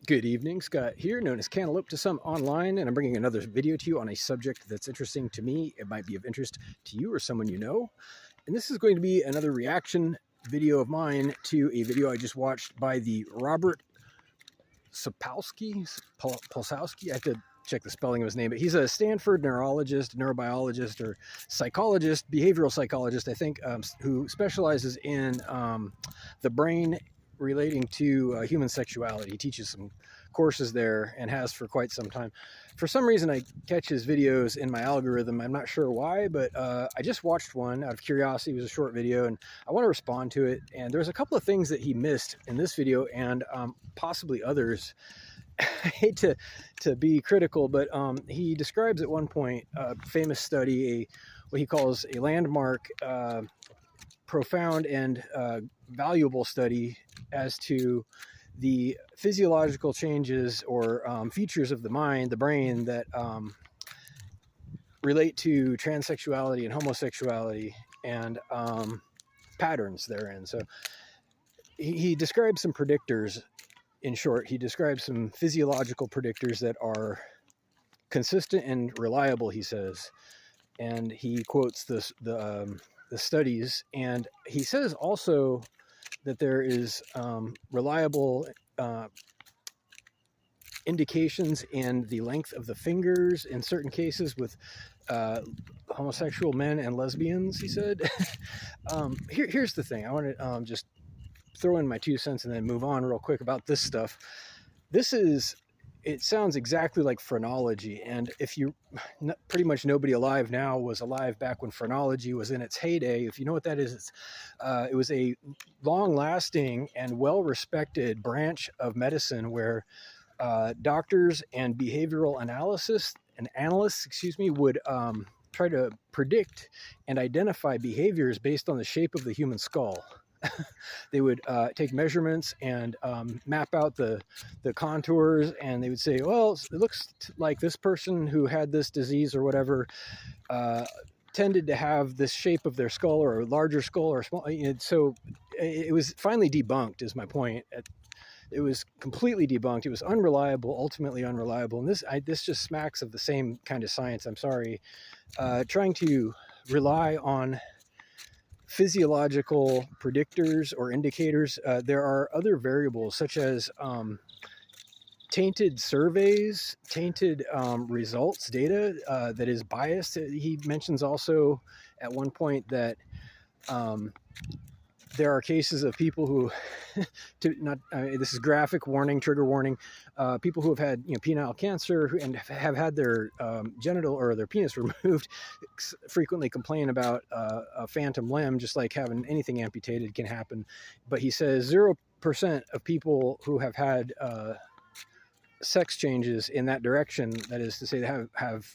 Good evening, Scott here, known as Cantaloupe to some online, and I'm bringing another video to you on a subject that's interesting to me. It might be of interest to you or someone you know. And this is going to be another reaction video of mine to a video I just watched by the Robert sapolsky. I have to check the spelling of his name, but he's a Stanford neurologist, neurobiologist, or psychologist, behavioral psychologist, I think, who specializes in the brain relating to human sexuality. He teaches some courses there and has for quite some time. For some reason, I catch his videos in my algorithm. I'm not sure why, but I just watched one out of curiosity. It was a short video, and I want to respond to it. And there's a couple of things that he missed in this video, and possibly others. I hate to be critical, but he describes at one point a famous study, what he calls a landmark, profound and valuable study as to the physiological changes or features of the mind, the brain, that relate to transsexuality and homosexuality and patterns therein. So he describes some predictors. In short, he describes some physiological predictors that are consistent and reliable, he says. And he quotes the studies, and he says also that there is reliable indications in the length of the fingers in certain cases with homosexual men and lesbians, he said. Here's the thing. I want to just throw in my 2 cents and then move on real quick about this stuff. It sounds exactly like phrenology, and if you, pretty much nobody alive now was alive back when phrenology was in its heyday. If you know what that is, it was a long-lasting and well-respected branch of medicine where doctors and behavioral analysts, would try to predict and identify behaviors based on the shape of the human skull. They would take measurements and map out the contours, and they would say, well, it looks like this person who had this disease or whatever tended to have this shape of their skull, or a larger skull, or small. So it was finally debunked, is my point. It was completely debunked. It was unreliable, ultimately unreliable. And this just smacks of the same kind of science. I'm sorry. Trying to rely on physiological predictors or indicators. There are other variables such as tainted surveys, tainted results, data that is biased. He mentions also at one point that there are cases of people who, this is graphic warning, trigger warning, people who have had penile cancer and have had their genital or their penis removed frequently complain about a phantom limb, just like having anything amputated can happen. But he says 0% of people who have had sex changes in that direction, that is to say they have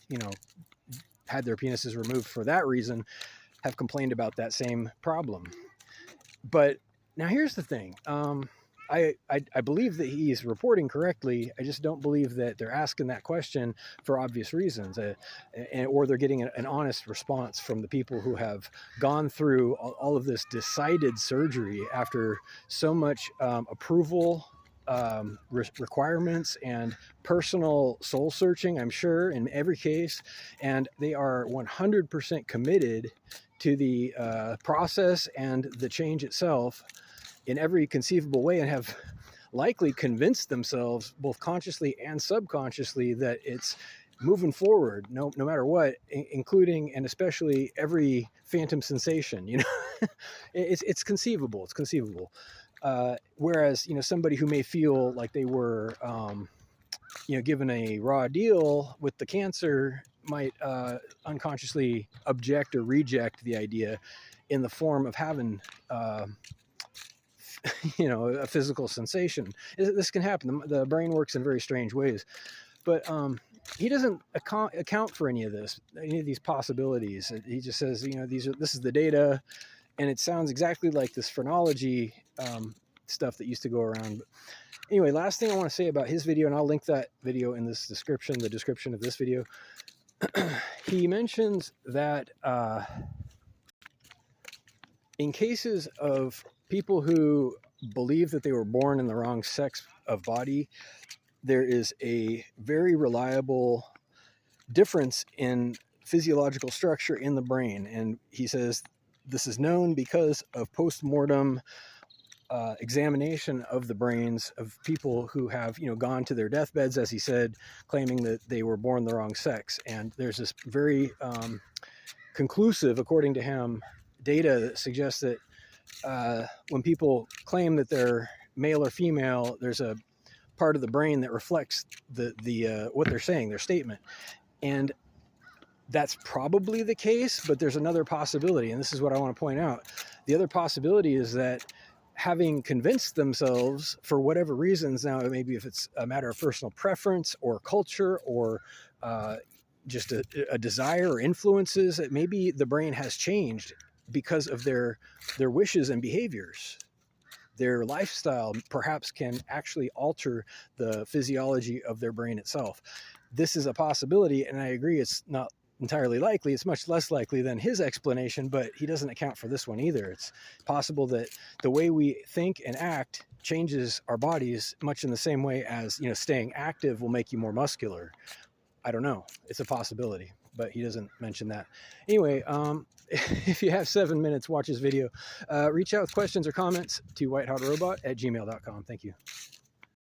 had their penises removed for that reason, have complained about that same problem. But now here's the thing. I believe that he's reporting correctly. I just don't believe that they're asking that question for obvious reasons, or they're getting an honest response from the people who have gone through all of this decided surgery after so much approval, requirements, and personal soul searching, I'm sure, in every case. And they are 100% committed to the process and the change itself in every conceivable way, and have likely convinced themselves, both consciously and subconsciously, that it's moving forward no matter what, including and especially every phantom sensation. It's conceivable. It's conceivable. Whereas somebody who may feel like they were given a raw deal with the cancer might unconsciously object or reject the idea in the form of having a physical sensation. This can happen. The brain works in very strange ways, but he doesn't account for any of these possibilities. He just says, this is the data, and it sounds exactly like this phrenology stuff that used to go around. But anyway, last thing I want to say about his video, and I'll link that video in this description, the description of this video. He mentions that in cases of people who believe that they were born in the wrong sex of body, there is a very reliable difference in physiological structure in the brain. And he says this is known because of post-mortem examination of the brains of people who have, gone to their deathbeds, as he said, claiming that they were born the wrong sex. And there's this very conclusive, according to him, data that suggests that when people claim that they're male or female, there's a part of the brain that reflects the what they're saying, their statement. And that's probably the case, but there's another possibility, and this is what I want to point out. The other possibility is that having convinced themselves, for whatever reasons, now maybe if it's a matter of personal preference or culture or just a desire or influences, that maybe the brain has changed because of their wishes and behaviors. Their lifestyle perhaps can actually alter the physiology of their brain itself. This is a possibility, and I agree it's not entirely likely. It's much less likely than his explanation, but he doesn't account for this one either. It's possible that the way we think and act changes our bodies much in the same way as, staying active will make you more muscular. I don't know. It's a possibility, but he doesn't mention that. Anyway, if you have 7 minutes, watch his video. Reach out with questions or comments to whitehoutrobot@gmail.com. Thank you.